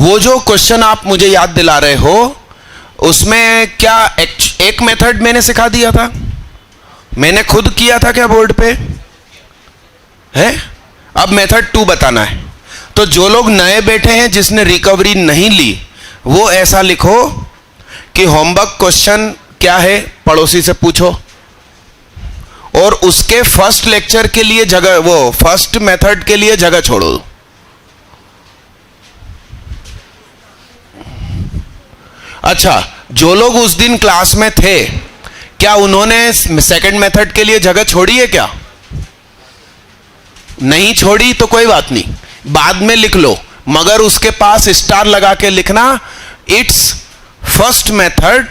वो जो क्वेश्चन आप मुझे याद दिला रहे हो उसमें क्या एक मेथड मैंने सिखा दिया था, मैंने खुद किया था क्या बोर्ड पे है? अब मेथड 2 बताना है। तो जो लोग नए बैठे हैं जिसने रिकवरी नहीं ली वो ऐसा लिखो कि होमवर्क क्वेश्चन क्या है पड़ोसी से पूछो, और उसके फर्स्ट लेक्चर के लिए जगह, वो फर्स्ट मेथड के लिए जगह छोड़ो। अच्छा, जो लोग उस दिन क्लास में थे क्या उन्होंने सेकंड मेथड के लिए जगह छोड़ी है क्या? नहीं छोड़ी तो कोई बात नहीं, बाद में लिख लो, मगर उसके पास स्टार लगा के लिखना it's first method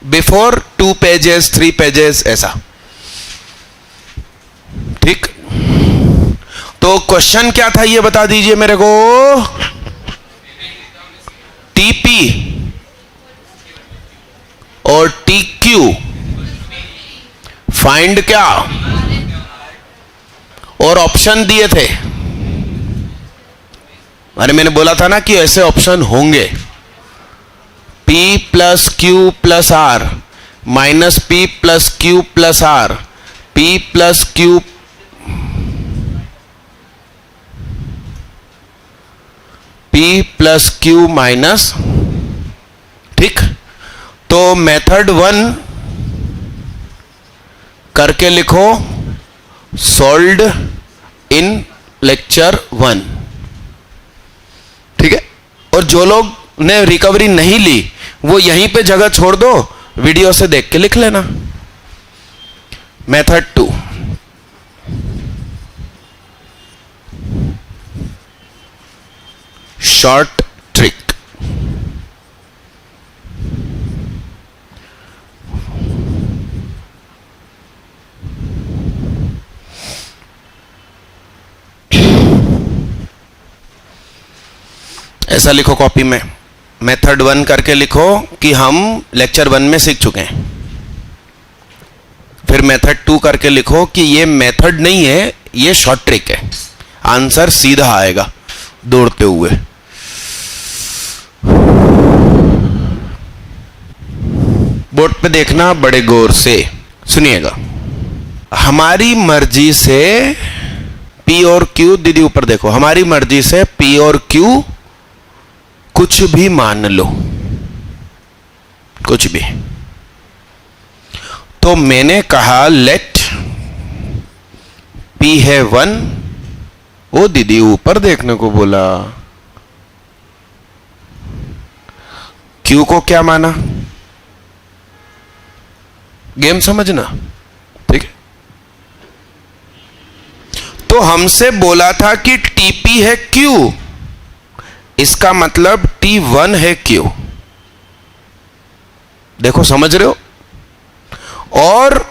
before 2 pages 3 pages ऐसा, ठीक? तो क्वेश्चन क्या था ये बता दीजिए मेरे को। टीपी और टीक्यू फाइंड क्या, और ऑप्शन दिए थे। अरे मैंने बोला था ना कि ऐसे ऑप्शन होंगे, P plus q plus r minus P plus q plus r, P plus q P plus q minus, ठीक? तो मेथड 1 करके लिखो सॉल्व्ड इन लेक्चर 1, ठीक है? और जो लोग ने रिकवरी नहीं ली वो यहीं पे जगह छोड़ दो, वीडियो से देख के लिख लेना। Method 2, short trick. ऐसा लिखो कॉपी में, मेथड 1 करके लिखो कि हम लेक्चर 1 में सीख चुके हैं। फिर मेथड 2 करके लिखो कि ये मेथड नहीं है, ये शॉर्ट ट्रिक है, आंसर सीधा आएगा दौड़ते हुए। बोर्ड पे देखना बड़े गौर से, सुनिएगा। हमारी मर्जी से P और Q, दीदी ऊपर देखो, हमारी मर्जी से P और Q कुछ भी मान लो, कुछ भी। तो मैंने कहा लेट P है 1, वो दीदी ऊपर देखने को बोला। Q को क्या माना? गेम समझना, ठीक है? तो हमसे बोला था कि TP है Q, इसका मतलब T1 है Q। देखो समझ रहे हो? और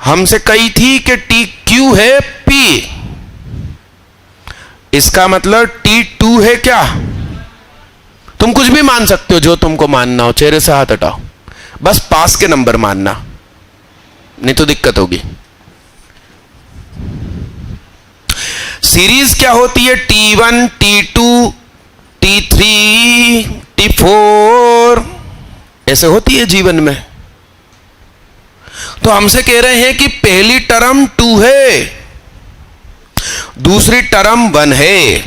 हमसे कही थी कि TQ है P, इसका मतलब T2 है क्या? तुम कुछ भी मान सकते हो जो तुमको मानना हो, चेहरे से हाथ हटाओ, बस पास के नंबर मानना, नहीं तो दिक्कत होगी। सीरीज क्या होती है? T1, T2, T3, T4 ऐसे होती है जीवन में। तो हमसे कह रहे हैं कि पहली टर्म 2 है, दूसरी टर्म 1 है,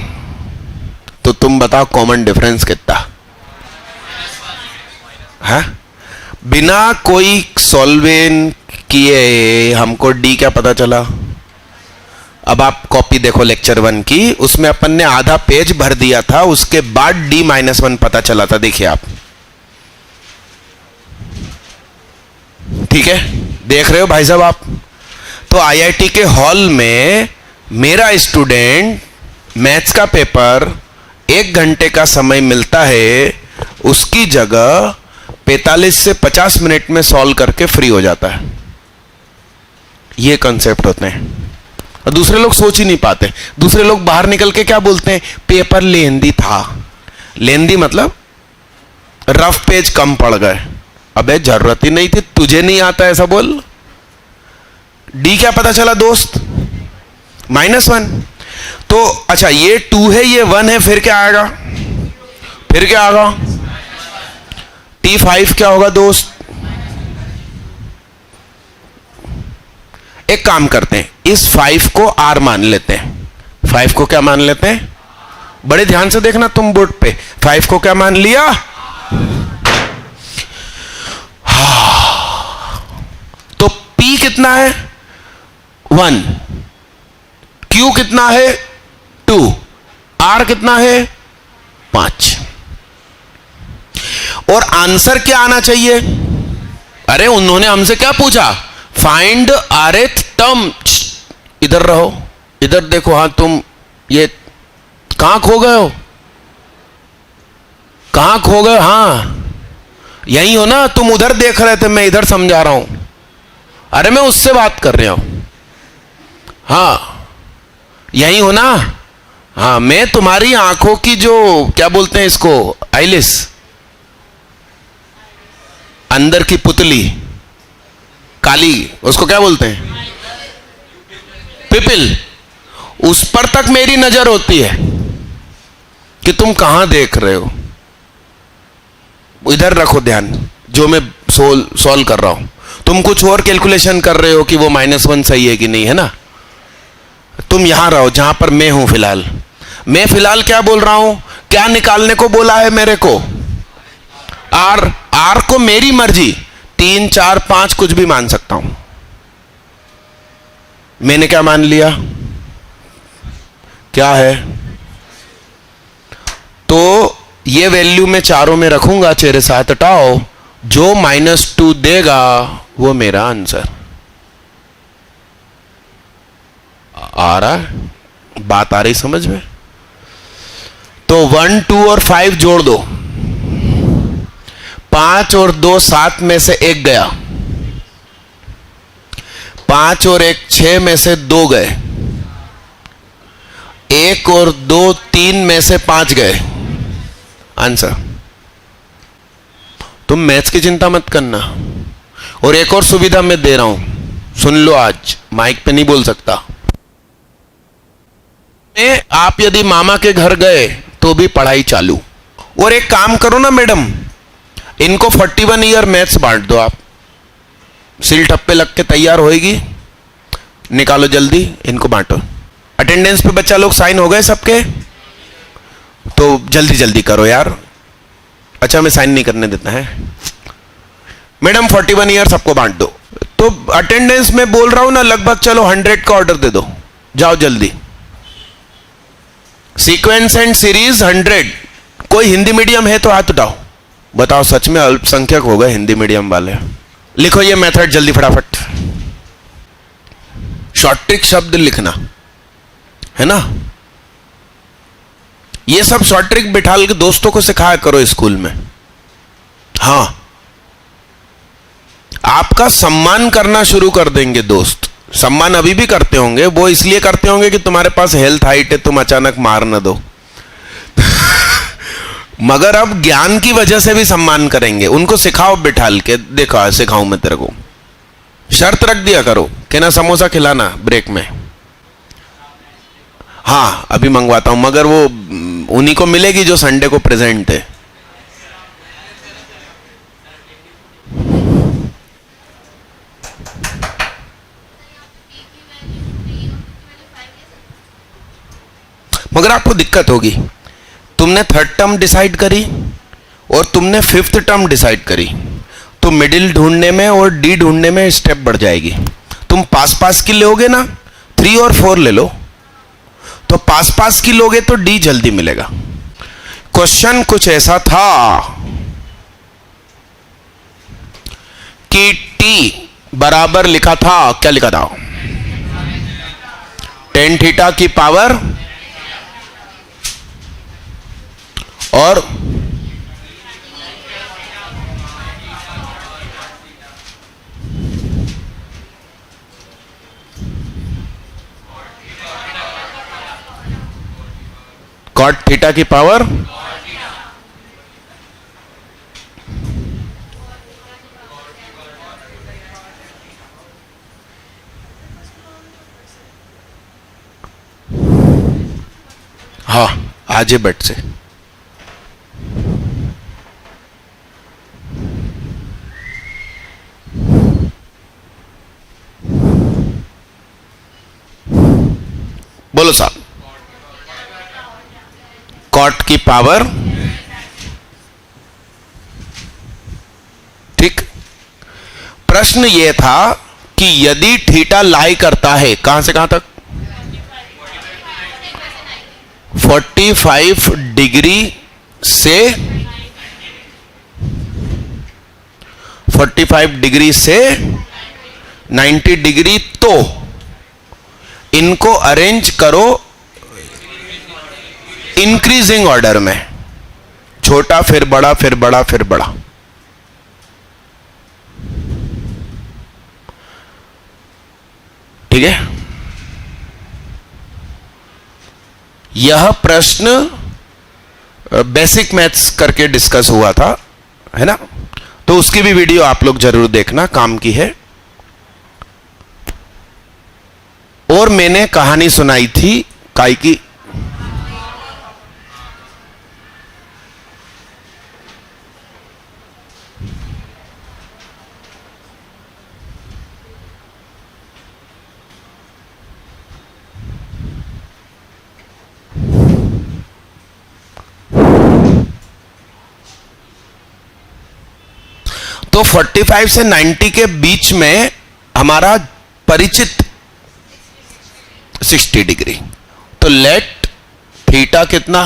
तो तुम बताओ कॉमन डिफरेंस कितना है? बिना कोई सॉल्वेन किए हमको D क्या पता चला? अब आप कॉपी देखो लेक्चर 1 की, उसमें अपन ने आधा पेज भर दिया था, उसके बाद D-1 पता चला था। देखिए आप, ठीक है? देख रहे हो भाई साहब आप? तो IIT के हॉल में मेरा स्टूडेंट मैथ्स का पेपर 1 घंटे का समय मिलता है, उसकी जगह 45 से 50 मिनट में सॉल्व करके फ्री हो जाता है। ये कॉन्सेप्ट होते हैं, और दूसरे लोग सोच ही नहीं पाते। दूसरे लोग बाहर निकल के क्या बोलते हैं? पेपर लेंदी था। लेंदी मतलब रफ पेज कम पड़ गए। अबे जरूरत ही नहीं थी, तुझे नहीं आता ऐसा बोल। D क्या पता चला दोस्त? -1। तो अच्छा ये 2 है, ये 1 है, फिर क्या आएगा? फिर क्या आगा? T5 क्या होगा दोस्त? एक काम करते हैं, इस 5 को R मान लेते हैं। 5 को क्या मान लेते हैं? बड़े ध्यान से देखना तुम बोर्ड पे। 5 को क्या मान लिया? तो P कितना है? 1। Q कितना है? 2। R कितना है? 5। और आंसर क्या आना चाहिए? अरे उन्होंने हमसे क्या पूछा? Find rth term. इधर रहो, इधर देखो। हाँ तुम ये कहां खो गए हो? कहां खो गए? हाँ यही हो ना? तुम उधर देख रहे थे, मैं इधर समझा रहा हूं। अरे मैं उससे बात कर रहा हूं। हाँ यही हो ना? हाँ मैं तुम्हारी आंखों की जो क्या बोलते हैं इसको, आइलिस, अंदर की पुतली काली, उसको क्या बोलते हैं? पिपिल। उस पर तक मेरी नजर होती है कि तुम कहां देख रहे हो। इधर रखो ध्यान, जो मैं सॉल्व कर रहा हूं। तुम कुछ और कैलकुलेशन कर रहे हो कि वो -1 सही है कि नहीं, है ना? तुम यहां रहो जहां पर मैं हूं फिलहाल। मैं फिलहाल क्या बोल रहा हूं? क्या निकालने को बोला है मेरे को? आर को मेरी मर्जी 3, 4, 5 कुछ भी मान सकता हूं। मैंने क्या मान लिया? क्या है? तो ये वैल्यू मैं चारों में रखूंगा, चेहरे साथ हटाओ। जो -2 देगा वो मेरा आंसर। आ रहा है? बात आ रही समझ में? तो 1, 2 और 5 जोड़ दो। 5 और 2 7 में से 1 गया। 5 और 1 6 में से 2 गए। 1 और 2 3 में से 5 गए। आंसर। तुम मैथ्स की चिंता मत करना। और एक और सुविधा मैं दे रहा हूं, सुन लो। आज माइक पे नहीं बोल सकता। आप यदि मामा के घर गए तो भी पढ़ाई चालू। और एक काम करो ना मैडम, इनको 41 ईयर मैथ्स बांट दो आप। सिल ठप्पे लग के तैयार होएगी, निकालो जल्दी, इनको बांटो। अटेंडेंस पे बच्चा लोग साइन हो गए सबके? तो जल्दी जल्दी करो यार। अच्छा मैं साइन नहीं करने देता है मैडम। 41 ईयर सबको बांट दो। तो अटेंडेंस में बोल रहा हूं ना, लगभग चलो 100 का ऑर्डर दे दो। जाओ जल्दी। Sequence and series 100। कोई हिंदी मीडियम है तो हाथ उठाओ। बताओ सच में अल्पसंख्यक हो गए हिंदी मीडियम वाले। लिखो ये मेथड जल्दी फटाफट। शॉर्ट ट्रिक शब्द लिखना है ना? ये सब शॉर्ट ट्रिक बिठा के दोस्तों को सिखाया करो स्कूल में। हां आपका सम्मान करना शुरू कर देंगे दोस्त। सम्मान अभी भी करते होंगे, वो इसलिए करते होंगे कि तुम्हारे पास हेल्थ हाइट है, तुम अचानक मार न दो। मगर अब ज्ञान की वजह से भी सम्मान करेंगे। उनको सिखाओ बिठाल के, देखा सिखाऊं मैं तेरे को। शर्त रख दिया करो कि ना समोसा खिलाना ब्रेक में। हाँ अभी मंगवाता हूं, मगर वो उन्हीं को मिलेगी जो संडे को प्रेजेंट है। मगर आपको दिक्कत होगी। तुमने 3rd टर्म डिसाइड करी और तुमने 5th टर्म डिसाइड करी, तो मिडिल ढूंढने में और डी ढूंढने में स्टेप बढ़ जाएगी। तुम पास पास की लोगे ना, 3 और 4 ले लो। तो पास पास की लोगे तो डी जल्दी मिलेगा। क्वेश्चन कुछ ऐसा था कि टी बराबर लिखा था, क्या लिखा था? tan थीटा की पावर और cot थीटा की पावर हाँ आज बेट से की पावर, ठीक। प्रश्न यह था कि यदि थीटा लाई करता है कहां से कहां तक, 45 डिग्री से 45 डिग्री से 90 डिग्री, तो इनको अरेंज करो इंक्रीजिंग ऑर्डर में, छोटा फिर बड़ा फिर बड़ा फिर बड़ा। ठीक है, यह प्रश्न बेसिक मैथ्स करके डिस्कस हुआ था, है ना, तो उसकी भी वीडियो आप लोग जरूर देखना, काम की है। और मैंने कहानी सुनाई थी काय की, तो 45 से 90 के बीच में हमारा परिचित 60 डिग्री, तो लेट थीटा कितना,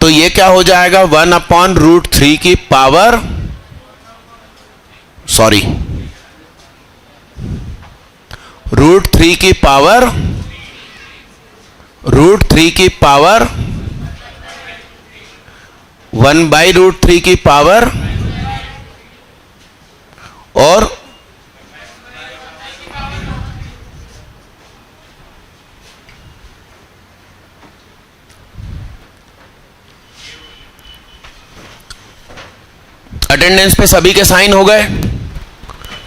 तो ये क्या हो जाएगा 1/√3 की पावर, सॉरी √3 की पावर, √3 की पावर 1/√3 की पावर और अटेंडेंस पे सभी के साइन हो गए,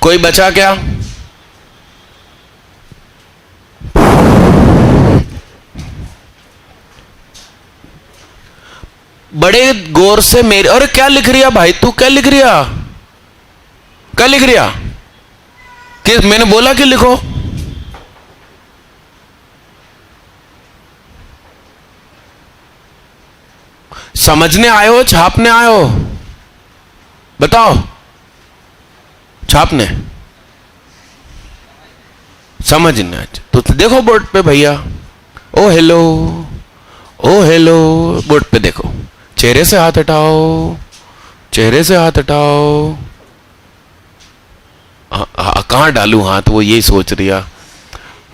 कोई बचा क्या? बड़े गौर से मेरे, अरे क्या लिख रिया भाई तू, क्या लिख रिया, क्या लिख रिया, कि मैंने बोला कि लिखो, समझने आए हो छापने आए हो, बताओ, छापने समझने, तो देखो बोर्ड पे भैया, ओ हेलो, ओ हेलो, बोर्ड पे देखो, चेहरे से हाथ हटाओ, चेहरे से हाथ हटाओ, कहां डालूं हाथ, वो यही सोच रिया,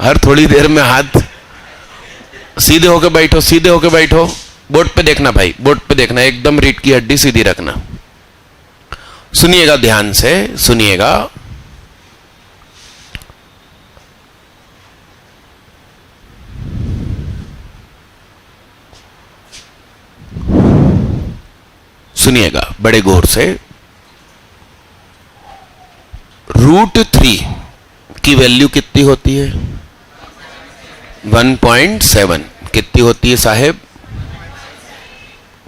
हर थोड़ी देर में हाथ, सीधे होके बैठो, सीधे होके बैठो, बोर्ड पे देखना भाई, बोर्ड पे देखना, एकदम रीढ़ की हड्डी सीधी रखना, सुनिएगा ध्यान से, सुनिएगा। सुनिएगा बड़े गौर से, √3 की वैल्यू कितनी होती है, 1.7, कितनी होती है साहेब,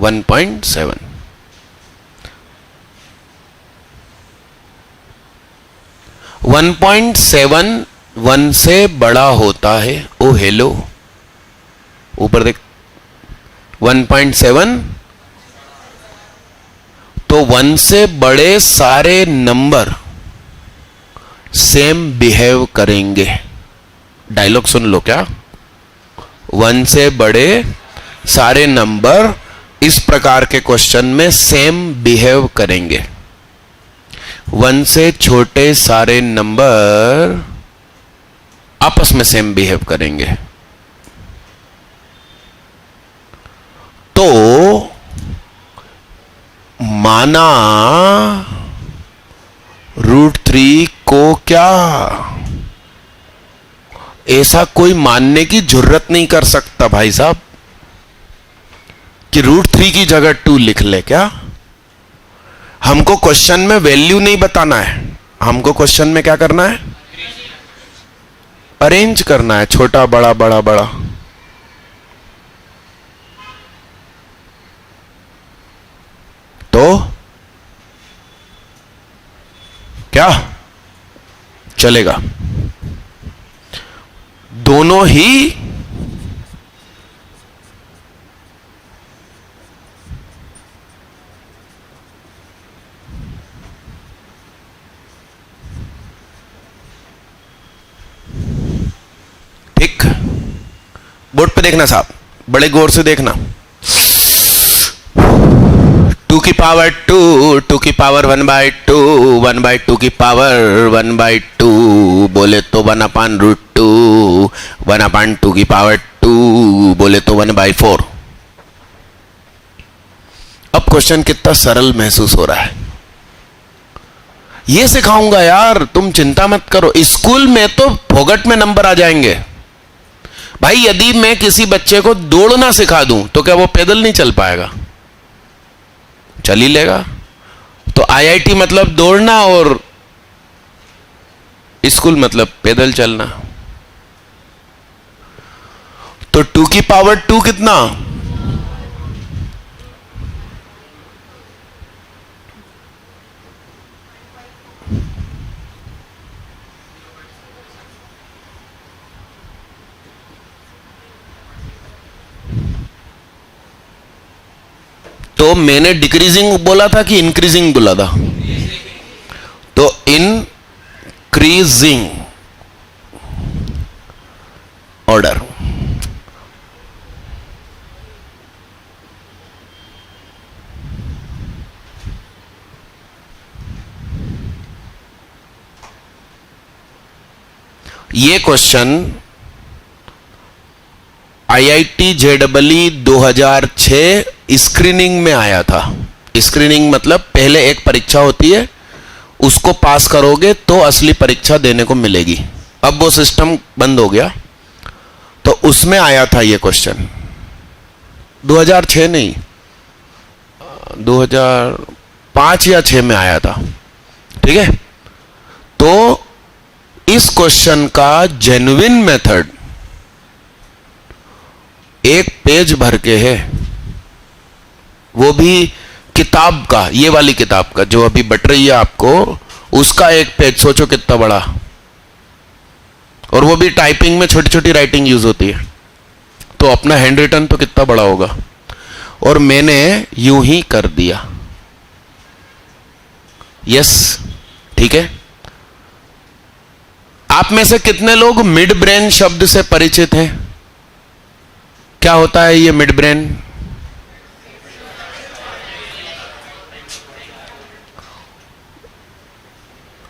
1.7, 1.7 1 से बड़ा होता है, ओ हेलो, ऊपर देख, 1.7, तो 1 से बड़े सारे नंबर सेम बिहेव करेंगे, डायलॉग सुन लो क्या, 1 से बड़े सारे नंबर इस प्रकार के क्वेश्चन में सेम बिहेव करेंगे, 1 से छोटे सारे नंबर आपस में सेम बिहेव करेंगे। तो माना √3 को क्या, ऐसा कोई मानने की जरूरत नहीं कर सकता भाई साहब कि √3 की जगह 2 लिख ले, क्या, हमको क्वेश्चन में वैल्यू नहीं बताना है, हमको क्वेश्चन में क्या करना है, अरेंज करना है, छोटा बड़ा बड़ा बड़ा, तो क्या चलेगा, देखना साहब, बड़े गौर से देखना। 2 की पावर 2, 2 की पावर 1/2, 1/2 की पावर 1/2, बोले तो 1/√2, 1/2 की पावर 2, बोले तो 1/4। अब क्वेश्चन कितना सरल महसूस हो रहा है। ये सिखाऊंगा यार, तुम चिंता मत करो। स्कूल में तो फोगट में नंबर आ जाएंगे भाई। यदि मैं किसी बच्चे को दौड़ना सिखा दूं तो क्या वो पैदल नहीं चल पाएगा? चल ही लेगा। तो आईआईटी मतलब दौड़ना और स्कूल मतलब पैदल चलना। तो 2 की पावर 2 कितना? तो मैंने डिक्रीजिंग बोला था कि इंक्रीजिंग बोला था? तो इंक्रीजिंग ऑर्डर। ये क्वेश्चन आईआईटी जेईई 2006 स्क्रीनिंग में आया था। स्क्रीनिंग मतलब पहले एक परीक्षा होती है, उसको पास करोगे तो असली परीक्षा देने को मिलेगी। अब वो सिस्टम बंद हो गया, तो उसमें आया था ये क्वेश्चन। 2006 नहीं, 2005 या 6 में आया था। ठीक है, तो इस क्वेश्चन का जेन्युइन मेथड एक पेज भर के है, वो भी किताब का, ये वाली किताब का जो अभी बट रही है आपको, उसका एक पेज। सोचो कितना बड़ा। और वो भी टाइपिंग में छोटी छोटी राइटिंग यूज होती है, तो अपना हैंड रिटन तो कितना बड़ा होगा। और मैंने यूं ही कर दिया। यस, ठीक है। आप में से कितने लोग मिड ब्रेन शब्द से परिचित हैं? क्या होता है ये मिड ब्रेन?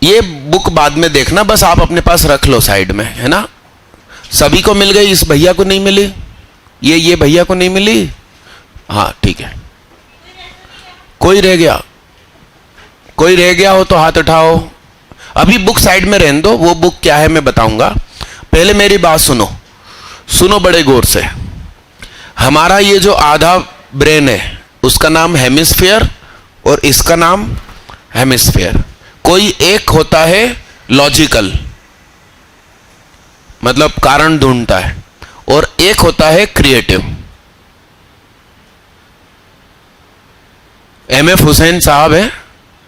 ये बुक बाद में देखना, बस आप अपने पास रख लो साइड में, है ना। सभी को मिल गई, इस भैया को नहीं मिली, ये भैया को नहीं मिली। हाँ ठीक है। कोई रह गया? कोई रह गया हो तो हाथ उठाओ। अभी बुक साइड में रहने दो, वो बुक क्या है मैं बताऊंगा। पहले मेरी बात सुनो, सुनो बड़े गौर से। हमारा ये जो आधा ब्रेन है उसका नाम हेमिस्फीयर और इसका नाम हेमिस्फीयर। कोई एक होता है लॉजिकल, मतलब कारण ढूंढता है, और एक होता है क्रिएटिव। एमएफ हुसैन साहब है,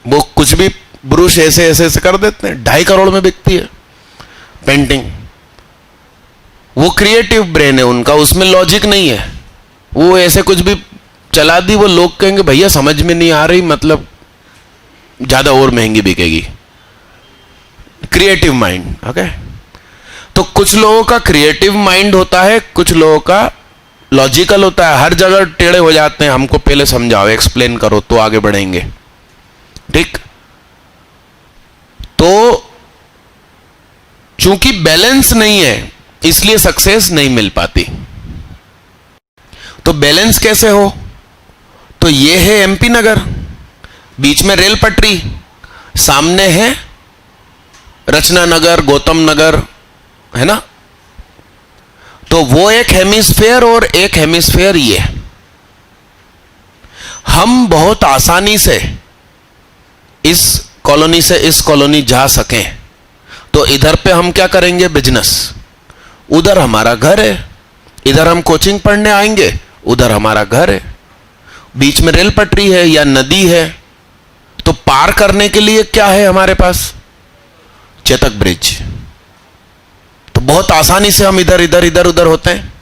वो कुछ भी ब्रुश ऐसे ऐसे ऐसे कर देते हैं, 2.5 करोड़ में बिकती है पेंटिंग। वो क्रिएटिव ब्रेन है उनका, उसमें लॉजिक नहीं है। वो ऐसे कुछ भी चला दी, वो लोग कहेंगे भैया समझ में नहीं आ रही, मतलब ज्यादा और महंगी बिकेगी। Creative mind, okay. तो कुछ लोगों का क्रिएटिव माइंड होता है, कुछ लोगों का लॉजिकल होता है। हर जगह टेढ़े हो जाते हैं। हमको पहले समझाओ, एक्सप्लेन करो तो आगे बढ़ेंगे, ठीक। तो चूंकि बैलेंस नहीं है इसलिए सक्सेस नहीं मिल पाती। तो बैलेंस कैसे हो? तो ये है एमपी नगर, बीच में रेल पटरी, सामने है रचना नगर, गौतम नगर, है ना। तो वो एक हेमिस्फीयर और एक हेमिस्फीयर ये। हम बहुत आसानी से इस कॉलोनी से इस कॉलोनी जा सकें तो इधर पे हम क्या करेंगे? बिजनेस। उधर हमारा घर है, इधर हम कोचिंग पढ़ने आएंगे, उधर हमारा घर है। बीच में रेल पटरी है या नदी है, तो पार करने के लिए क्या है हमारे पास? चेतक ब्रिज। तो बहुत आसानी से हम इधर इधर इधर उधर होते हैं।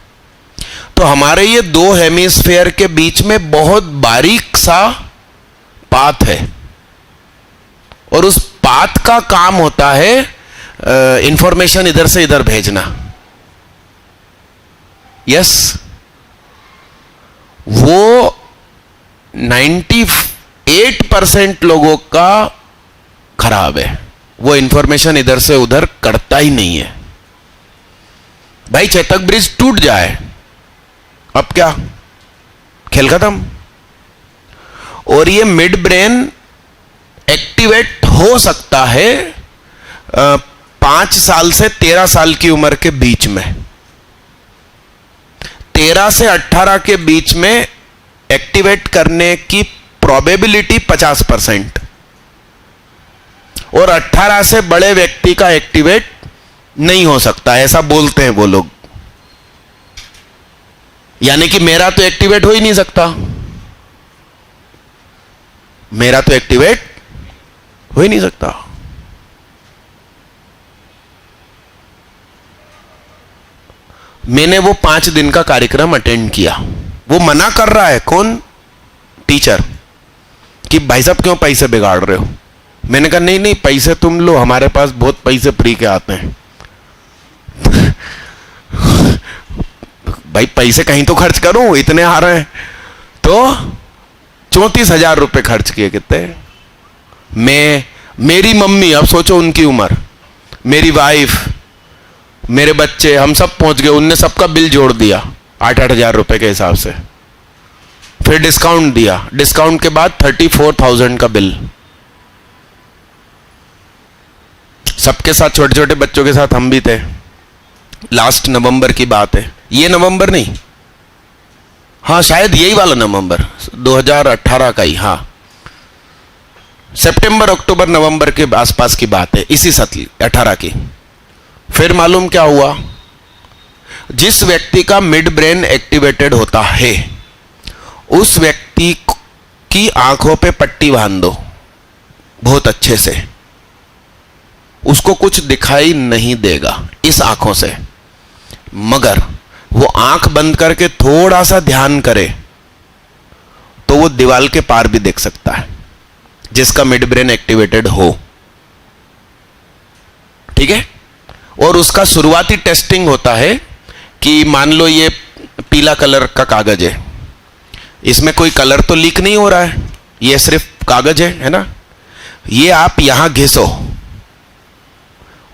तो हमारे ये दो हेमिस्फीयर के बीच में बहुत बारीक सा पाथ है, और उस पाथ का काम होता है इंफॉर्मेशन इधर से इधर भेजना। यस, वो 98% लोगों का खराब है। वो इंफॉर्मेशन इधर से उधर करता ही नहीं है। भाई चेतक ब्रिज टूट जाए, अब क्या, खेल खत्म। और ये मिड ब्रेन एक्टिवेट हो सकता है 5 साल से 13 साल की उम्र के बीच में। 13 से 18 के बीच में एक्टिवेट करने की प्रोबेबिलिटी 50%, और 18 से बड़े व्यक्ति का एक्टिवेट नहीं हो सकता, ऐसा बोलते हैं वो लोग। यानी कि मेरा तो एक्टिवेट हो ही नहीं सकता, मेरा तो एक्टिवेट हो ही नहीं सकता। मैंने वो 5 दिन का कार्यक्रम अटेंड किया। वो मना कर रहा है, कौन, टीचर, कि भाई साहब क्यों पैसे बिगाड़ रहे हो। मैंने कहा नहीं नहीं, पैसे तुम लो, हमारे पास बहुत पैसे फ्री के आते हैं। भाई पैसे कहीं तो खर्च करूं, इतने आ रहे हैं। तो 34,000 रुपए खर्च किए। कितने? मेरी मम्मी, अब सोचो उनकी उम्र, मेरी वाइफ, मेरे बच्चे, हम सब पहुंच गए। उनने सबका बिल जोड़ दिया 8-8 हजार रुपए के हिसाब से। फिर डिस्काउंट दिया, डिस्काउंट के बाद 34,000 का बिल। सबके साथ, छोटे छोटे बच्चों के साथ हम भी थे। लास्ट नवंबर की बात है, ये नवंबर नहीं, हाँ शायद यही वाला नवंबर 2018 का ही, हाँ सितंबर, अक्टूबर, नवंबर के आसपास की बात है, इसी 18 की। फिर मालूम क्या हुआ, जिस व्यक्ति का मिड ब्रेन एक्टिवेटेड होता है उस व्यक्ति की आंखों पे पट्टी बांध दो बहुत अच्छे से, उसको कुछ दिखाई नहीं देगा इस आंखों से, मगर वो आंख बंद करके थोड़ा सा ध्यान करे तो वो दीवार के पार भी देख सकता है, जिसका मिड ब्रेन एक्टिवेटेड हो। ठीक है। और उसका शुरुआती टेस्टिंग होता है कि मान लो ये पीला कलर का कागज है, इसमें कोई कलर तो लीक नहीं हो रहा है, ये सिर्फ कागज है ना, ये आप यहां घिसो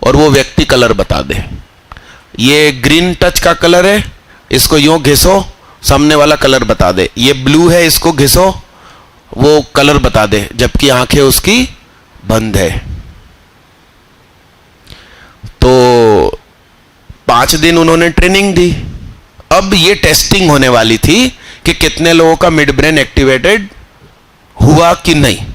और वो व्यक्ति कलर बता दे। ये ग्रीन टच का कलर है, इसको यूं घिसो, सामने वाला कलर बता दे। ये ब्लू है, इसको घिसो, वो कलर बता दे, जबकि आंखें उसकी बंद है। तो 5 दिन उन्होंने ट्रेनिंग दी। अब ये टेस्टिंग होने वाली थी कि कितने लोगों का मिड ब्रेन एक्टिवेटेड हुआ कि नहीं।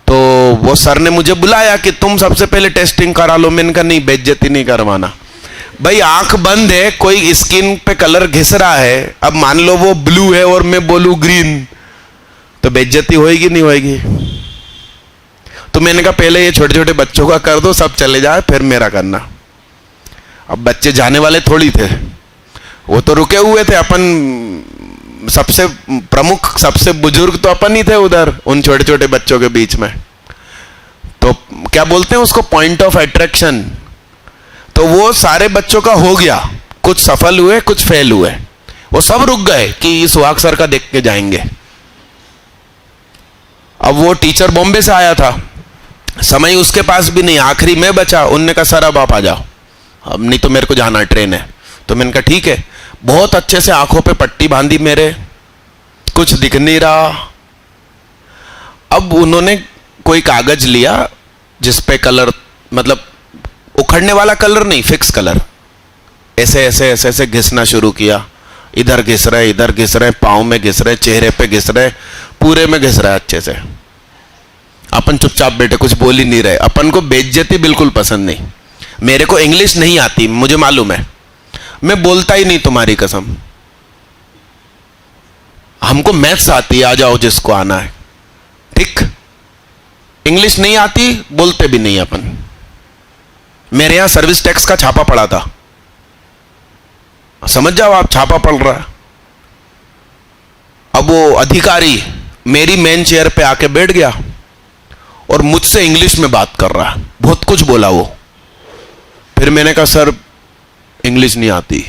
तो वो सर ने मुझे बुलाया कि तुम सबसे पहले टेस्टिंग करा लो। मैंने कहा नहीं, बेइज्जती नहीं करवाना। भाई आंख बंद है, कोई स्किन पे कलर घिस रहा है, अब मान लो वो ब्लू है और मैं बोलूं ग्रीन, तो बेइज्जती होएगी नहीं होएगी। तो मैंने कहा पहले ये छोटे छोटे बच्चों का कर दो, सब चले जाए, फिर मेरा करना। अब बच्चे जाने वाले थोड़ी थे, वो तो रुके हुए थे। अपन सबसे प्रमुख, सबसे बुजुर्ग तो अपन ही थे उधर उन छोटे छोटे बच्चों के बीच में। तो क्या बोलते हैं उसको, पॉइंट ऑफ अट्रैक्शन। तो वो सारे बच्चों का हो गया, कुछ सफल हुए, कुछ फेल हुए। वो सब रुक गए कि सुहाग सर का देख के जाएंगे। अब वो टीचर बॉम्बे से आया था, समय उसके पास भी नहीं, आखिरी में बचा। उनने कहा सर अब आप आ जाओ, अब नहीं तो मेरे को जाना, ट्रेन है। तो मैंने कहा ठीक है। बहुत अच्छे से आंखों पे पट्टी बांधी मेरे, कुछ दिख नहीं रहा। अब उन्होंने कोई कागज लिया जिस पे कलर, मतलब उखड़ने वाला कलर नहीं, फिक्स कलर, ऐसे ऐसे ऐसे ऐसे घिसना शुरू किया। इधर घिस रहे, इधर घिस रहे, पाँव में घिस रहे, चेहरे पे घिस रहे, पूरे में घिस रहा है अच्छे से। अपन चुपचाप बैठे, कुछ बोल ही नहीं रहे। अपन को बेइज्जती बिल्कुल पसंद नहीं। मेरे को इंग्लिश नहीं आती, मुझे मालूम है, मैं बोलता ही नहीं, तुम्हारी कसम। हमको मैथ्स आती है, आ जाओ जिसको आना है, ठीक। इंग्लिश नहीं आती, बोलते भी नहीं अपन। मेरे यहां सर्विस टैक्स का छापा पड़ा था, समझ जाओ आप, छापा पड़ रहा है। अब वो अधिकारी मेरी मेन चेयर पे आके बैठ गया और मुझसे इंग्लिश में बात कर रहा, बहुत कुछ बोला वो। फिर मैंने कहा सर इंग्लिश नहीं आती।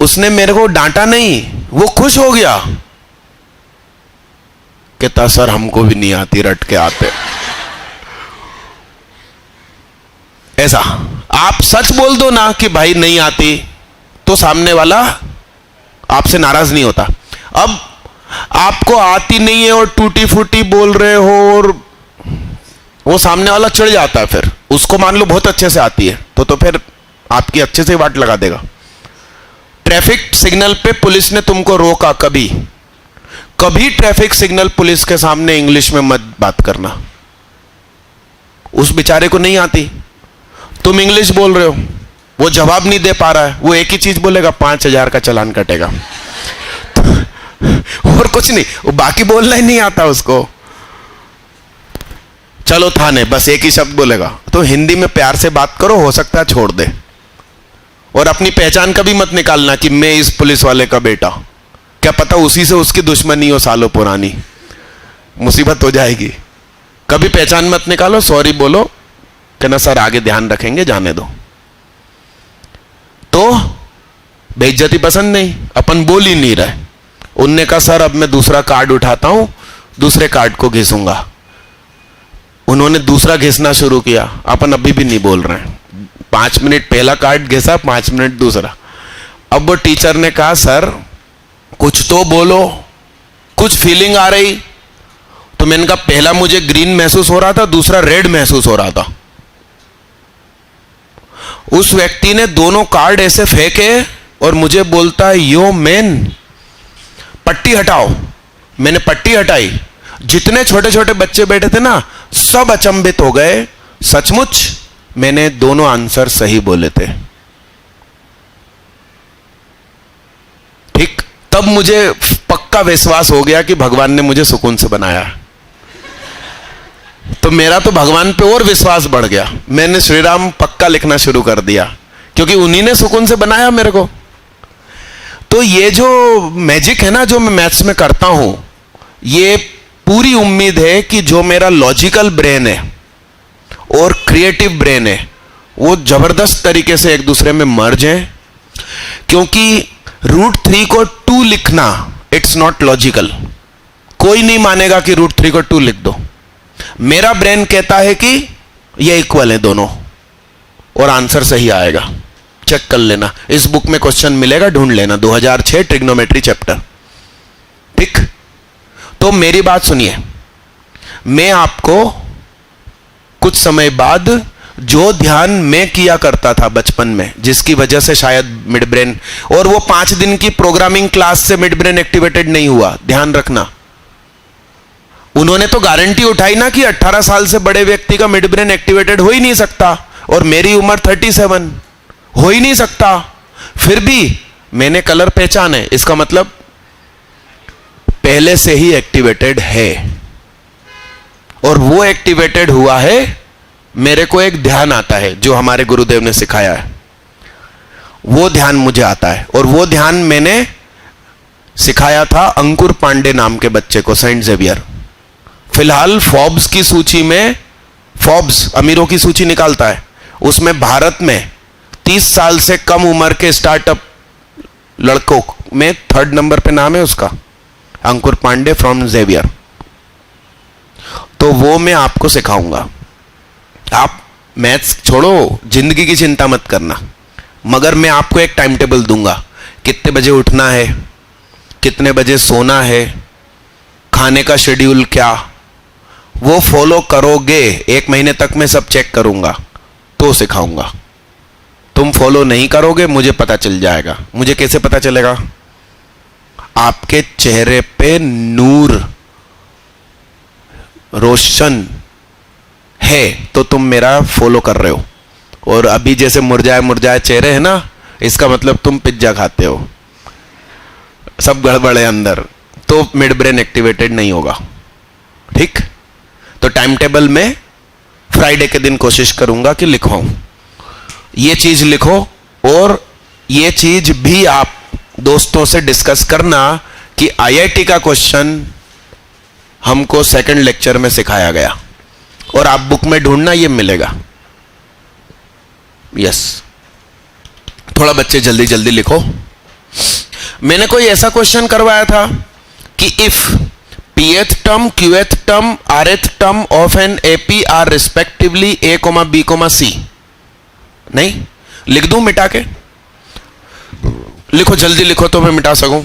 उसने मेरे को डांटा नहीं, वो खुश हो गया, कहता सर हमको भी नहीं आती, रट के आते। ऐसा आप सच बोल दो ना कि भाई नहीं आती, तो सामने वाला आपसे नाराज नहीं होता। अब आपको आती नहीं है और टूटी फूटी बोल रहे हो और वो सामने वाला चिढ़ जाता है, फिर उसको मान लो बहुत अच्छे से आती है तो फिर आपकी अच्छे से वाट लगा देगा। ट्रैफिक सिग्नल पे पुलिस ने तुमको रोका, कभी कभी ट्रैफिक सिग्नल पुलिस के सामने इंग्लिश में मत बात करना। उस बेचारे को नहीं आती, तुम इंग्लिश बोल रहे हो, वो जवाब नहीं दे पा रहा है, वो एक ही चीज बोलेगा 5,000 का चालान कटेगा, और कुछ नहीं, वो बाकी बोलना ही नहीं आता उसको। चलो थाने, बस एक ही शब्द बोलेगा। तो हिंदी में प्यार से बात करो, हो सकता है छोड़ दे। और अपनी पहचान कभी मत निकालना कि मैं इस पुलिस वाले का बेटा, क्या पता उसी से उसकी दुश्मनी हो सालों पुरानी, मुसीबत हो जाएगी। कभी पहचान मत निकालो, सॉरी बोलो, कहना सर आगे ध्यान रखेंगे, जाने दो। तो बेइज्जती पसंद नहीं, अपन बोल ही नहीं रहे। उनने कहा सर अब मैं दूसरा कार्ड उठाता हूं, दूसरे कार्ड को घिसूंगा। उन्होंने दूसरा घिसना शुरू किया, अपन अभी भी नहीं बोल रहे हैं। 5 मिनट पहला कार्ड घिसा, 5 मिनट दूसरा। अब वो टीचर ने कहा सर कुछ तो बोलो, कुछ फीलिंग आ रही। तो मैंने कहा पहला मुझे ग्रीन महसूस हो रहा था, दूसरा रेड महसूस हो रहा था। उस व्यक्ति ने दोनों कार्ड ऐसे फेंके और मुझे बोलता है यो मैन पट्टी हटाओ। मैंने पट्टी हटाई, जितने छोटे छोटे बच्चे बैठे थे ना सब अचंभित हो गए, सचमुच मैंने दोनों आंसर सही बोले थे। ठीक, तब मुझे पक्का विश्वास हो गया कि भगवान ने मुझे सुकून से बनाया। तो मेरा तो भगवान पे और विश्वास बढ़ गया, मैंने श्री राम पक्का लिखना शुरू कर दिया, क्योंकि उन्हीं ने सुकून से बनाया मेरे को। तो ये जो मैजिक है ना जो मैं मैथ्स में करता हूं, ये पूरी उम्मीद है कि जो मेरा लॉजिकल ब्रेन है और क्रिएटिव ब्रेन है वो जबरदस्त तरीके से एक दूसरे में मर्ज हैं। क्योंकि √3 को 2 लिखना इट्स नॉट लॉजिकल, कोई नहीं मानेगा कि √3 को 2 लिख दो। मेरा ब्रेन कहता है कि ये इक्वल है दोनों, और आंसर सही आएगा। चेक कर लेना, इस बुक में क्वेश्चन मिलेगा, ढूंढ लेना, 2006 ट्रिग्नोमेट्री चैप्टर। ठीक, तो मेरी बात सुनिए, मैं आपको कुछ समय बाद जो ध्यान मैं किया करता था बचपन में, जिसकी वजह से शायद मिड ब्रेन, और वो 5 दिन की प्रोग्रामिंग क्लास से मिड ब्रेन एक्टिवेटेड नहीं हुआ, ध्यान रखना। उन्होंने तो गारंटी उठाई ना कि 18 साल से बड़े व्यक्ति का मिड ब्रेन एक्टिवेटेड हो ही नहीं सकता, और मेरी उम्र 37, हो ही नहीं सकता। फिर भी मैंने कलर पहचाने, इसका मतलब पहले से ही एक्टिवेटेड है, और वो एक्टिवेटेड हुआ है। मेरे को एक ध्यान आता है जो हमारे गुरुदेव ने सिखाया है, वो ध्यान मुझे आता है, और वो ध्यान मैंने सिखाया था अंकुर पांडे नाम के बच्चे को, सेंट जेवियर। फिलहाल फोर्ब्स की सूची में, फोर्ब्स अमीरों की सूची निकालता है, उसमें भारत में 30 साल से कम उम्र के स्टार्टअप लड़कों में 3rd नंबर पे नाम है उसका, अंकुर पांडे फ्रॉम जेवियर। तो वो मैं आपको सिखाऊंगा। आप मैथ्स छोड़ो, जिंदगी की चिंता मत करना, मगर मैं आपको एक टाइम टेबल दूंगा, कितने बजे उठना है, कितने बजे सोना है, खाने का शेड्यूल क्या, वो फॉलो करोगे 1 महीने तक मैं सब चेक करूंगा तो सिखाऊंगा। तुम फॉलो नहीं करोगे, मुझे पता चल जाएगा। मुझे कैसे पता चलेगा? आपके चेहरे पे नूर, रोशन है तो तुम मेरा फॉलो कर रहे हो। और अभी जैसे मुरझाए मुरझाए चेहरे है ना, इसका मतलब तुम पिज्जा खाते हो, सब गड़बड़ है अंदर, तो मिड ब्रेन एक्टिवेटेड नहीं होगा। ठीक, तो टाइम टेबल में फ्राइडे के दिन कोशिश करूंगा कि लिखवाऊं, ये चीज लिखो। और ये चीज भी आप दोस्तों से डिस्कस करना कि आईआईटी का क्वेश्चन हमको 2nd लेक्चर में सिखाया गया, और आप बुक में ढूंढना, ये मिलेगा। यस, थोड़ा बच्चे जल्दी जल्दी लिखो। मैंने कोई ऐसा क्वेश्चन करवाया था कि if pth term, qth term, rth term of an AP are respectively a, b, c। नहीं, लिख दूं मिटा के? लिखो, जल्दी लिखो तो मैं मिटा सकूं।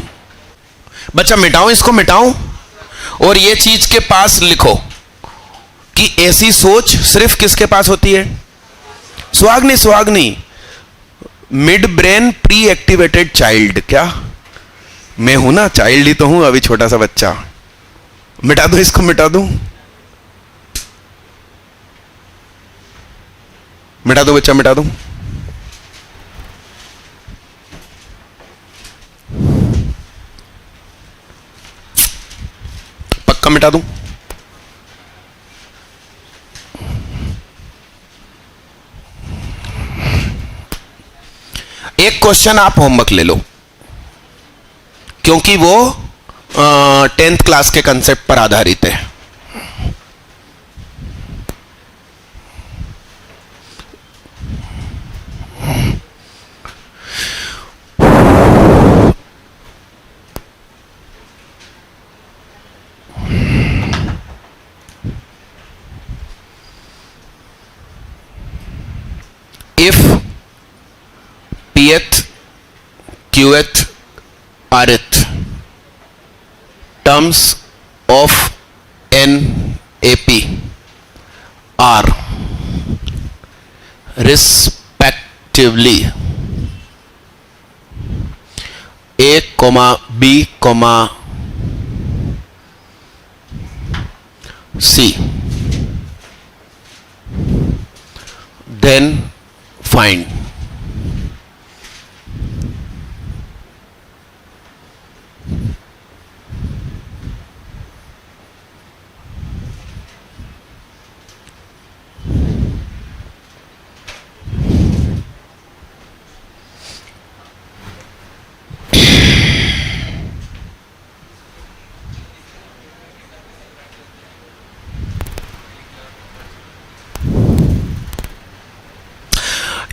बच्चा मिटाऊं, इसको मिटाऊं? और ये चीज के पास लिखो कि ऐसी सोच सिर्फ किसके पास होती है? सुहागनी, सुहागनी, mid brain pre activated child. क्या मैं हूं ना? चाइल्ड ही तो हूं, अभी छोटा सा बच्चा। मिटा दो, इसको मिटा दूं? मिटा दो बच्चा, मिटा दूं? पक्का मिटा दूं? एक क्वेश्चन आप होमवर्क ले लो, क्योंकि वो 10th क्लास के कंसेप्ट पर आधारित है। If pth, qth, rth terms of an AP are respectively a, b, c, then find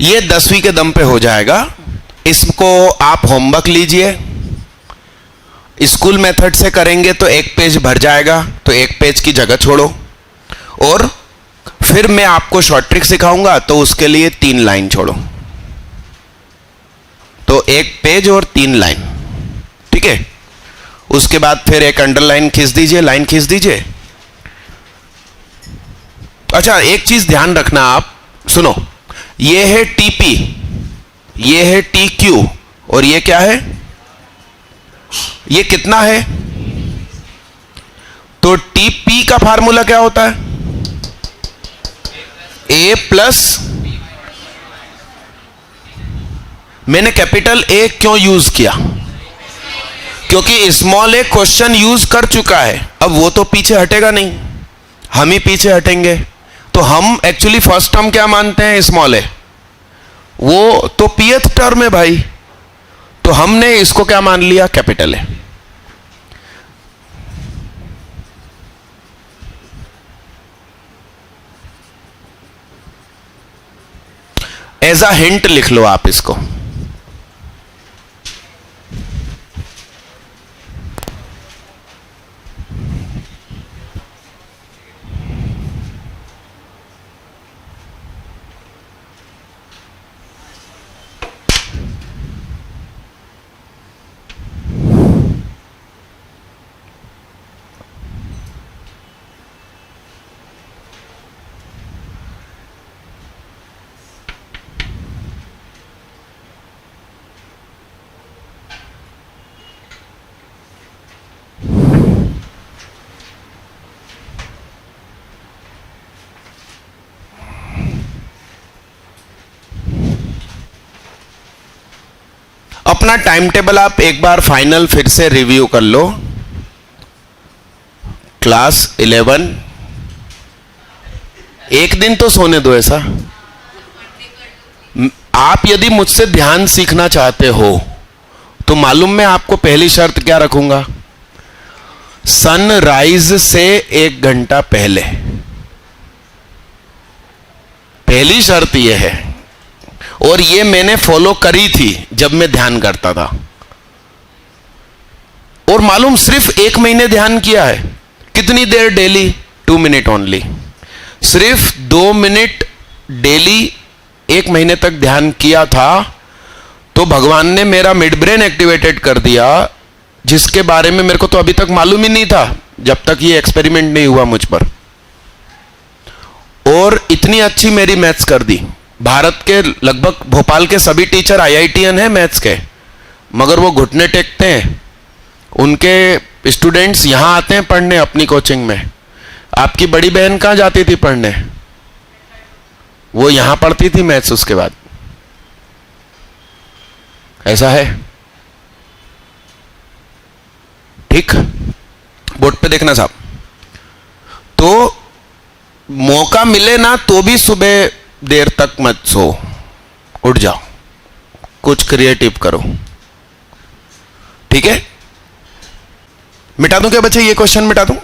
ये 10वीं के दम पे हो जाएगा। इसको आप होमवर्क लीजिए। स्कूल मेथड से करेंगे तो एक पेज भर जाएगा, तो एक पेज की जगह छोड़ो। और फिर मैं आपको शॉर्ट ट्रिक सिखाऊंगा, तो उसके लिए 3 लाइन छोड़ो। तो एक पेज और 3 लाइन, ठीक है? उसके बाद फिर एक अंडरलाइन खींच दीजिए, लाइन खींच दीजिए। अच्छा, एक चीज ध्यान रखना, आप सुनो। ये है TP, ये है TQ, और ये क्या है? ये कितना है? तो TP का फार्मूला क्या होता है? A प्लस, मैंने कैपिटल A क्यों यूज किया? क्योंकि स्मॉल a क्वेश्चन यूज कर चुका है। अब वो तो पीछे हटेगा नहीं, हम ही पीछे हटेंगे। तो हम एक्चुअली फर्स्ट टर्म क्या मानते हैं? स्मॉल ए। वो तो pth टर्म है भाई, तो हमने इसको क्या मान लिया? कैपिटल है। एज अ हिंट लिख लो आप इसको। अपना टाइम टेबल आप एक बार फाइनल फिर से रिव्यू कर लो। क्लास 11, एक दिन तो सोने दो ऐसा। आप यदि मुझसे ध्यान सीखना चाहते हो तो मालूम मैं आपको पहली शर्त क्या रखूंगा? सनराइज से 1 घंटा पहले। पहली शर्त यह है, और ये मैंने फॉलो करी थी जब मैं ध्यान करता था। और मालूम सिर्फ 1 महीने ध्यान किया है। कितनी देर डेली? 2 minute only. सिर्फ 2 मिनट डेली 1 महीने तक ध्यान किया था तो भगवान ने मेरा मिड ब्रेन एक्टिवेटेड कर दिया, जिसके बारे में मेरे को तो अभी तक मालूम ही नहीं था जब तक ये एक्सपेरिमेंट नहीं हुआ मुझ पर। और इतनी अच्छी मेरी मैथ्स कर दी। भारत के लगभग भोपाल के सभी टीचर आईआईटीएन हैं मैथ्स के, मगर वो घुटने टेकते हैं। उनके स्टूडेंट्स यहां आते हैं पढ़ने अपनी कोचिंग में। आपकी बड़ी बहन कहां जाती थी पढ़ने? वो यहां पढ़ती थी मैथ्स उसके बाद। ऐसा है, ठीक? बोर्ड पे देखना साहब। तो मौका मिले ना तो भी सुबह देर तक मत सो, उठ जाओ, कुछ क्रिएटिव करो, ठीक है? मिटा दूं क्या बच्चे? ये क्वेश्चन मिटा दूं?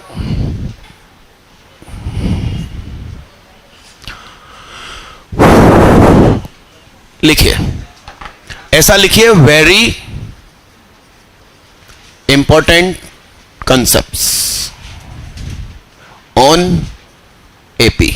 लिखिए, ऐसा लिखिए, very important concepts on AP.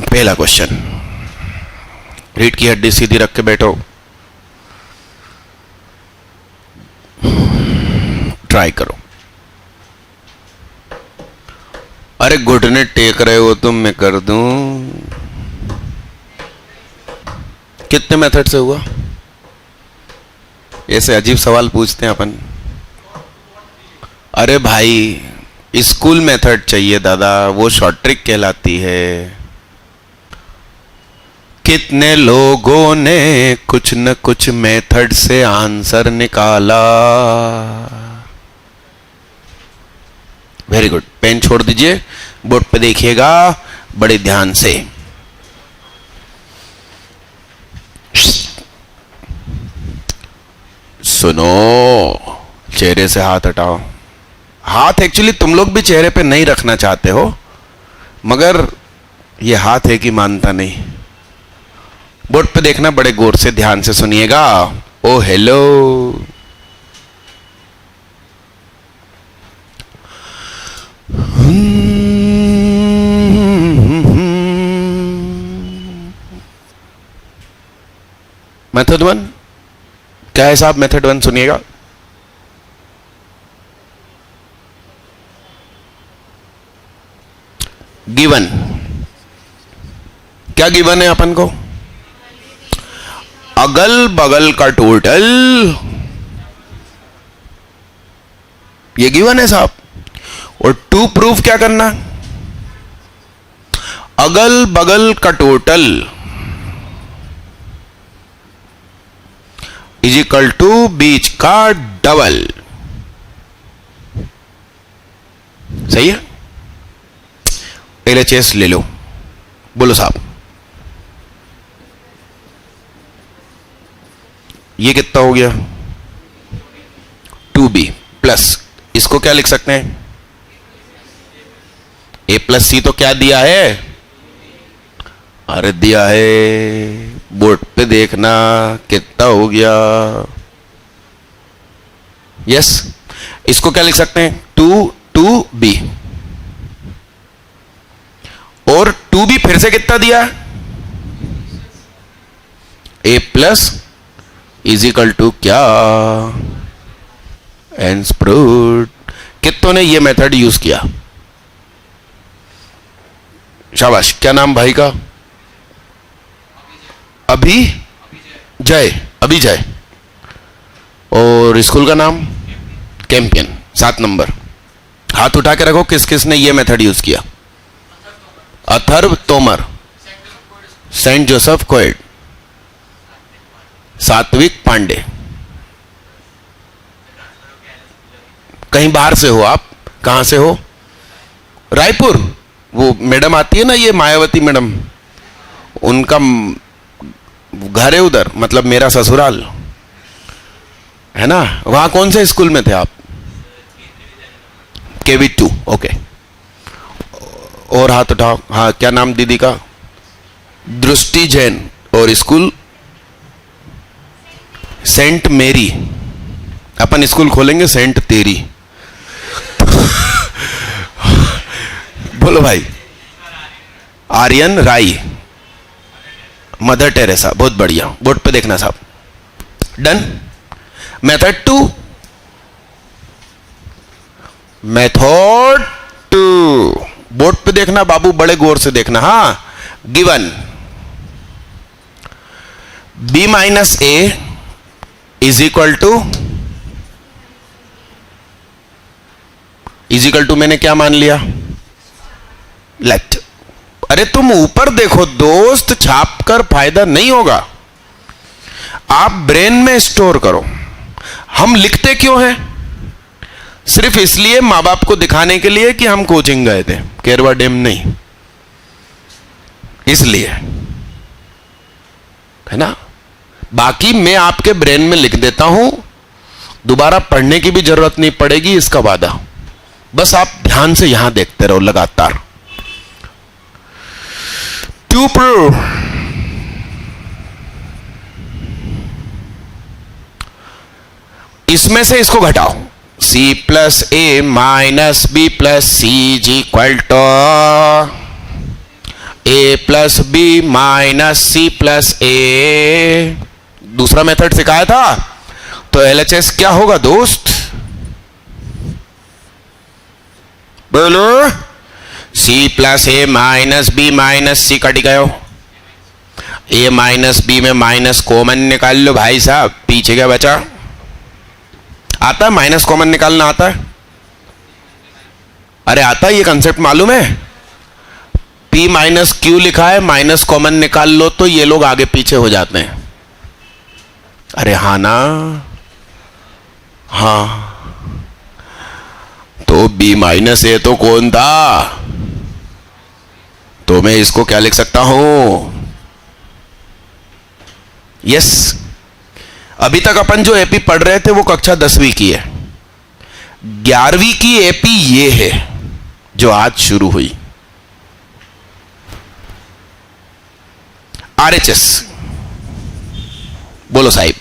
पहला क्वेश्चन, रीढ़ की हड्डी सीधी रख के बैठो, ट्राई करो। अरे घुटने टेक रहे हो तुम, मैं कर दूं? कितने मेथड से हुआ? ऐसे अजीब सवाल पूछते हैं अपन। अरे भाई, स्कूल मेथड चाहिए दादा, वो शॉर्ट ट्रिक कहलाती है। कितने लोगों ने कुछ न कुछ मेथड से आंसर निकाला। Very good. पेन छोड़ दीजिए, बोर्ड पे देखिएगा बड़े ध्यान से। सुनो, चेहरे से हाथ हटाओ। हाथ एक्चुअली तुम लोग भी चेहरे पे नहीं रखना चाहते हो, मगर ये हाथ है कि मानता नहीं। बोर्ड पे देखना, बड़े गौर से ध्यान से सुनिएगा। ओ हेलो, मेथड 1 क्या है साहब? मेथड 1 सुनिएगा। गिवन, क्या गिवन है अपन को? अगल बगल का टोटल, ये गिवन है साहब। और टू प्रूफ क्या करना? अगल बगल का टोटल इज इक्वल टू बीच का डबल। सही है? LHS ले लो, बोलो साहब। ये कितना हो गया? 2B प्लस, इसको क्या लिख सकते हैं? A प्लस सी तो क्या दिया है? अरे दिया है, बोर्ड पे देखना कितना हो गया। यस, इसको क्या लिख सकते हैं? 2B। और 2B फिर से कितना दिया? A plus is equal to क्या? And proved. कितनों ने ये मेथड यूज किया? शाबाश। क्या नाम भाई का? अभी जय, अभी जय। और स्कूल का नाम? कैंपियन। 7 नंबर। हाथ उठा के रखो, किस किस ने ये मेथड यूज किया? Atharva Tomar, saint Joseph coed, Satvik Pandey. कहीं बाहर से हो आप? कहां से हो? रायपुर। वो मैडम आती है ना, ये मायावती मैडम, उनका घर है उधर, मतलब मेरा ससुराल है ना। वहां कौन से स्कूल में थे आप? KV2, okay. और हाथ उठाओ। हाँ, क्या नाम दीदी का? दृष्टि जैन। और स्कूल? सेंट मेरी। अपन स्कूल खोलेंगे सेंट तेरी। बोलो भाई। आर्यन राई, मदर टेरेसा। बहुत बढ़िया, बोर्ड पे देखना साहब। डन। मेथड 2, मेथड 2 बोर्ड पे देखना बाबू, बड़े गौर से देखना। हाँ, given b minus a is equal to मैंने क्या मान लिया? लेट। अरे तुम ऊपर देखो दोस्त, छाप कर फायदा नहीं होगा, आप ब्रेन में स्टोर करो। हम लिखते क्यों हैं? सिर्फ इसलिए, मां बाप को दिखाने के लिए कि हम कोचिंग गए थे, केरवा डैम नहीं, इसलिए, है ना। बाकी मैं आपके ब्रेन में लिख देता हूं, दोबारा पढ़ने की भी जरूरत नहीं पड़ेगी, इसका वादा। बस आप ध्यान से यहां देखते रहो लगातार। टू प्रूव इसमें से इसको घटाओ। c plus A minus B plus C is equal to A plus B minus C plus A. दूसरा मेथड सिखाया था, तो LHS क्या होगा दोस्त? बोलो। c plus A minus B minus C cut गयो, ए माइनस बी में माइनस कॉमन निकाल लो भाई साहब, पीछे क्या बचा? आता है माइनस कॉमन निकालना? आता है? अरे आता है, ये कंसेप्ट मालूम है। P माइनस क्यू लिखा है, माइनस कॉमन निकाल लो तो ये लोग आगे पीछे हो जाते हैं। अरे हाँ ना, हाँ। तो B माइनस ए तो कौन था? तो मैं इसको क्या लिख सकता हूं? यस। अभी तक अपन जो एपी पढ़ रहे थे वो कक्षा 10वीं की है। 11वीं की एपी ये है जो आज शुरू हुई, RHS। बोलो साहिब,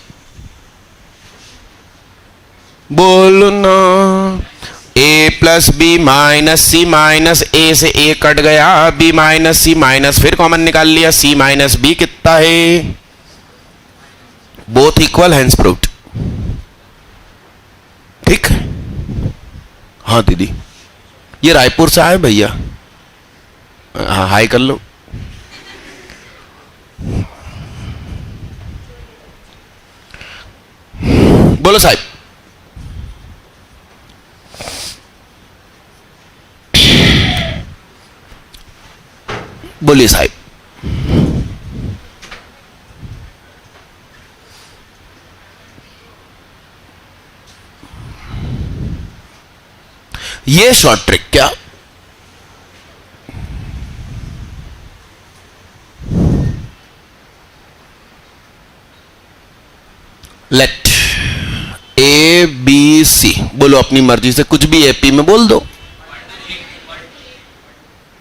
बोलो ना। a plus B minus C minus A से ए कट गया, b माइनस सी माइनस फिर कॉमन निकाल लिया, c माइनस बी कितना है? Both equal, hence proved. ठीक। हाँ दीदी, ये रायपुर से आए भैया। हाँ, हाय कर लो। बोलो साहिब। बोलिए साहिब। ये शॉर्ट ट्रिक क्या? लेट ए बी सी, बोलो अपनी मर्जी से कुछ भी एपी में बोल दो।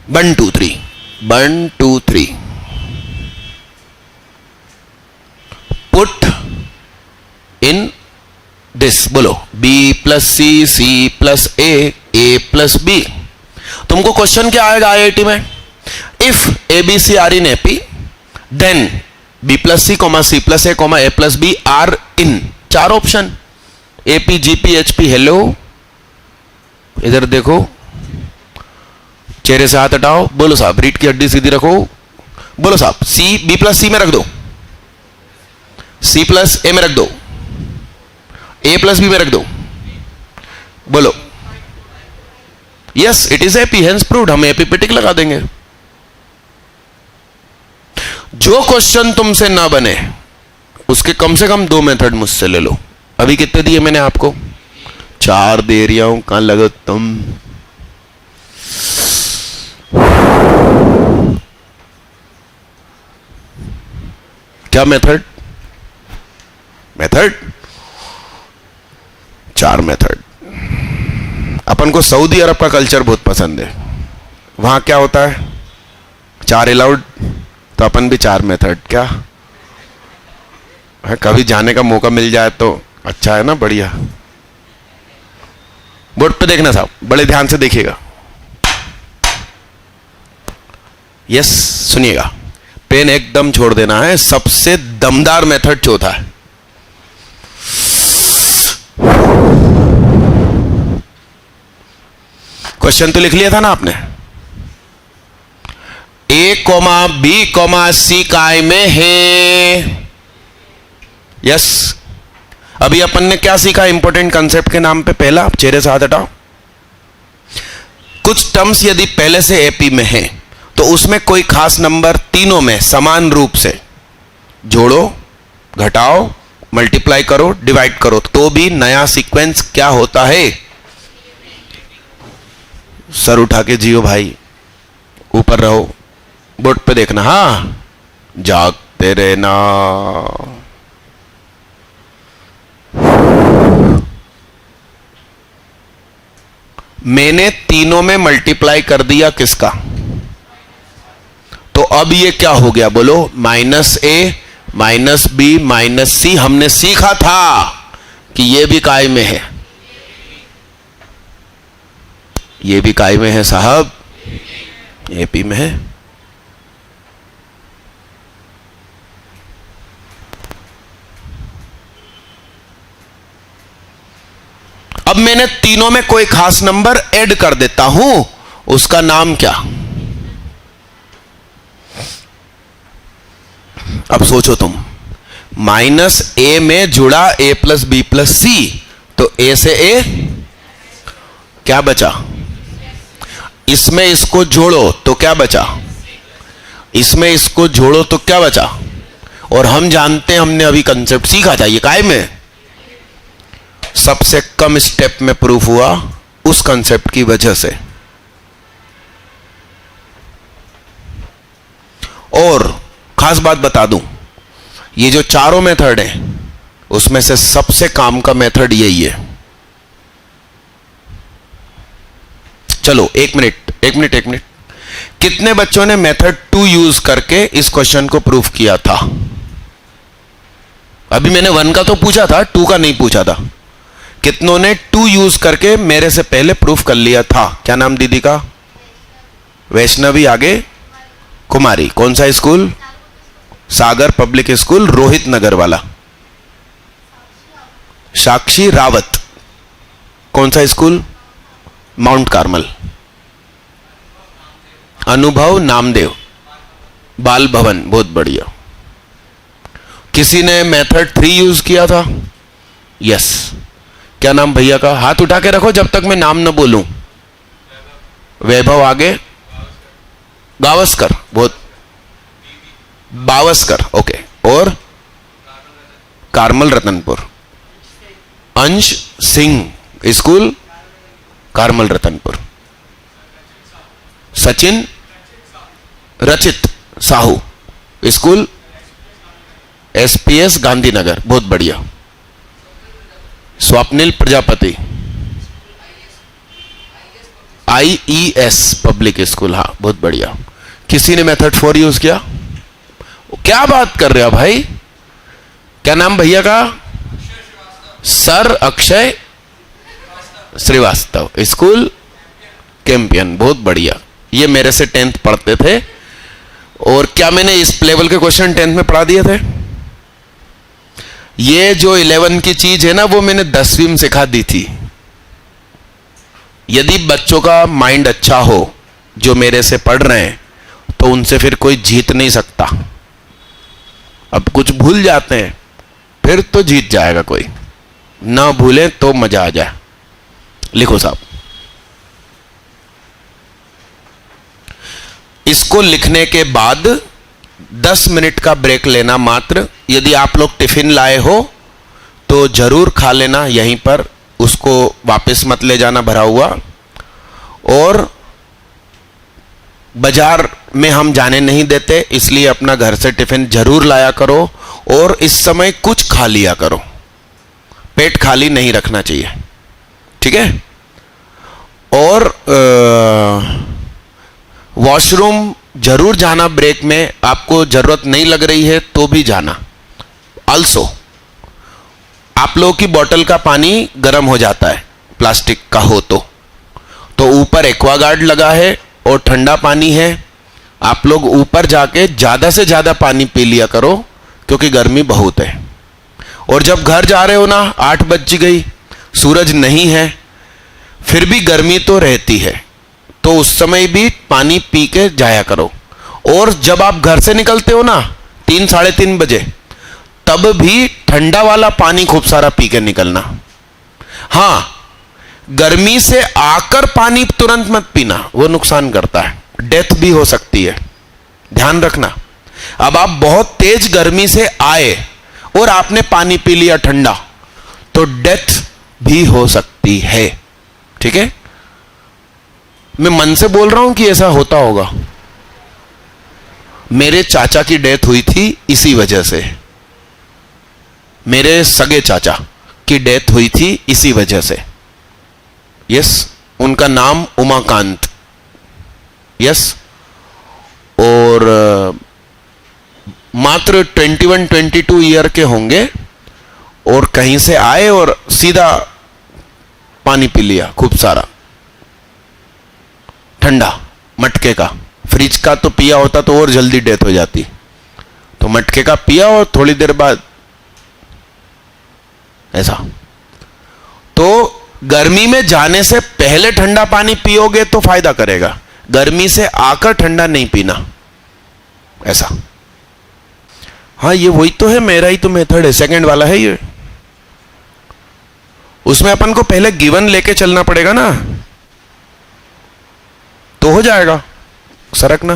1 2 3 1 2 3 पुट इन दिस। बोलो b plus c, c plus a, a plus b. तुमको क्वेश्चन क्या आएगा IIT में? If a b c are in AP then b plus c comma c plus a comma a plus b are in. 4 option, AP GP HP. Hello, इधर देखो, चेहरे से हाथ हटाओ। बोलो साहब, रीढ़ की हड्डी सीधी रखो। बोलो साहब, सी बी प्लस सी में रख दो, सी प्लस ए में रख दो, ए प्लस बी में रख दो। बोलो yes, it is AP, hence proved. हम एपी पे टिक लगा देंगे। जो क्वेश्चन तुमसे ना बने उसके कम से कम 2 मेथड मुझसे ले लो। अभी कितने दिए मैंने आपको? 4 दे रहा हूं, कहां लगो तुम? क्या मेथड? Method 4 method. अपन को सऊदी अरब का कल्चर बहुत पसंद है। वहां क्या होता है? 4 अलाउड, तो अपन भी 4 मेथड। क्या है? कभी जाने का मौका मिल जाए तो अच्छा है ना, बढ़िया। बोर्ड पे देखना साहब, बड़े ध्यान से देखिएगा। यस, सुनिएगा, पेन एकदम छोड़ देना है। सबसे दमदार मेथड चौथा है। क्वेश्चन तो लिख लिया था ना आपने? ए कॉमा बी कॉमा सी काय में है। यस, अभी अपन ने क्या सीखा इंपॉर्टेंट कंसेप्ट के नाम पे? पहला, चेहरे से हाथ हटाओ। कुछ टर्म्स यदि पहले से एपी में है तो उसमें कोई खास नंबर तीनों में समान रूप से जोड़ो, घटाओ, मल्टीप्लाई करो, डिवाइड करो, तो भी नया सीक्वेंस क्या होता है? सर उठा के जियो भाई, ऊपर रहो, बोर्ड पे देखना। हां, जागते रहना। मैंने तीनों में मल्टीप्लाई कर दिया किसका? तो अब ये क्या हो गया बोलो? -a -b -c। हमने सीखा था कि ये भी काय में है, ये भी काय में है साहब, एपी में है। अब मैंने तीनों में कोई खास नंबर ऐड कर देता हूं, उसका नाम क्या? अब सोचो तुम, -a में जुड़ा a + b + c, तो a से a क्या बचा? इसमें इसको जोड़ो तो क्या बचा? इसमें इसको जोड़ो तो क्या बचा? और हम जानते हैं, हमने अभी कंसेप्ट सीखा था, ये काय में सबसे कम स्टेप में प्रूफ हुआ उस कंसेप्ट की वजह से। और खास बात बता दूं, ये जो चारों मेथड हैं उसमें से सबसे काम का मेथड यही है। चलो एक मिनट, कितने बच्चों ने मेथड 2 यूज करके इस क्वेश्चन को प्रूफ किया था? अभी मैंने 1 का तो पूछा था, 2 का नहीं पूछा था। कितनों ने 2 यूज करके मेरे से पहले प्रूफ कर लिया था? क्या नाम दीदी का? वैष्णवी, आगे कुमारी। कौन सा स्कूल? सागर पब्लिक स्कूल, रोहित नगर वाला। साक्षी रावत, कौन सा स्कूल? Mount Carmel. अनुभव नामदेव, बाल भवन, बहुत बढ़िया। किसी ने मेथड 3 यूज किया था? यस। क्या नाम भैया का? हाथ उठा के रखो जब तक मैं नाम न बोलूं। वैभव, आगे गावस्कर, बहुत बावस्कर, ओके। और कार्मल रतनपुर। अंश सिंह, स्कूल कार्मल रतनपुर। सचिन, रचित साहू, स्कूल SPS गांधीनगर, बहुत बढ़िया। Swapnil Prajapati, IES public school, हाँ बहुत बढ़िया। किसी ने मेथड 4 यूज किया? क्या बात कर रहे हो भाई? क्या नाम भैया का? Sir Akshay Srivastava, school Campion, बहुत बढ़िया। ये मेरे से 10th पढ़ते थे। और क्या मैंने इस लेवल के क्वेश्चन 10th में पढ़ा दिए थे? ये जो 11 की चीज है ना, वो मैंने 10वीं में सिखा दी थी। यदि बच्चों का माइंड अच्छा हो, जो मेरे से पढ़ रहे हैं, तो उनसे फिर कोई जीत नहीं सकता। अब कुछ भूल जाते हैं, फिर तो जीत जाएगा कोई। ना भूलें तो मजा आ जाए। लिखो साहब, इसको लिखने के बाद 10 मिनट का ब्रेक लेना मात्र। यदि आप लोग टिफिन लाए हो तो जरूर खा लेना यहीं पर, उसको वापस मत ले जाना भरा हुआ। और बाजार में हम जाने नहीं देते, इसलिए अपना घर से टिफिन जरूर लाया करो। और इस समय कुछ खा लिया करो, पेट खाली नहीं रखना चाहिए, ठीक है। और वॉशरूम जरूर जाना ब्रेक में, आपको जरूरत नहीं लग रही है तो भी जाना। ऑल्सो आप लोगों की बोतल का पानी गर्म हो जाता है, प्लास्टिक का हो तो ऊपर एक्वागार्ड लगा है और ठंडा पानी है, आप लोग ऊपर जाके ज़्यादा से ज़्यादा पानी पी लिया करो, क्योंकि गर्मी बहुत है। और जब घर जा रहे हो ना, 8 बज गई, सूरज नहीं है, फिर भी गर्मी तो रहती है, तो उस समय भी पानी पी के जाया करो। और जब आप घर से निकलते हो ना 3 साढ़े 3 बजे, तब भी ठंडा वाला पानी खूब सारा पी के निकलना। हाँ, गर्मी से आकर पानी तुरंत मत पीना, वो नुकसान करता है, डेथ भी हो सकती है, ध्यान रखना। अब आप बहुत तेज गर्मी से आए और आपने पानी पी लिया ठंडा, तो डेथ भी हो सकती है, ठीक है। मैं मन से बोल रहा हूं कि ऐसा होता होगा। मेरे चाचा की डेथ हुई थी इसी वजह से, मेरे सगे चाचा की डेथ हुई थी इसी वजह से। यस, उनका नाम उमाकांत, यस। और मात्र 21-22 ईयर के होंगे, और कहीं से आए और सीधा पानी पी लिया खूब सारा ठंडा मटके का। फ्रिज का तो पिया होता तो और जल्दी डेथ हो जाती, तो मटके का पिया और थोड़ी देर बाद ऐसा। तो गर्मी में जाने से पहले ठंडा पानी पियोगे तो फायदा करेगा, गर्मी से आकर ठंडा नहीं पीना, ऐसा। हाँ, ये वही तो है, मेरा ही तो मेथड है, सेकंड वाला है ये। उसमें अपन को पहले गिवन लेके चलना पड़ेगा ना, तो हो जाएगा सरकना।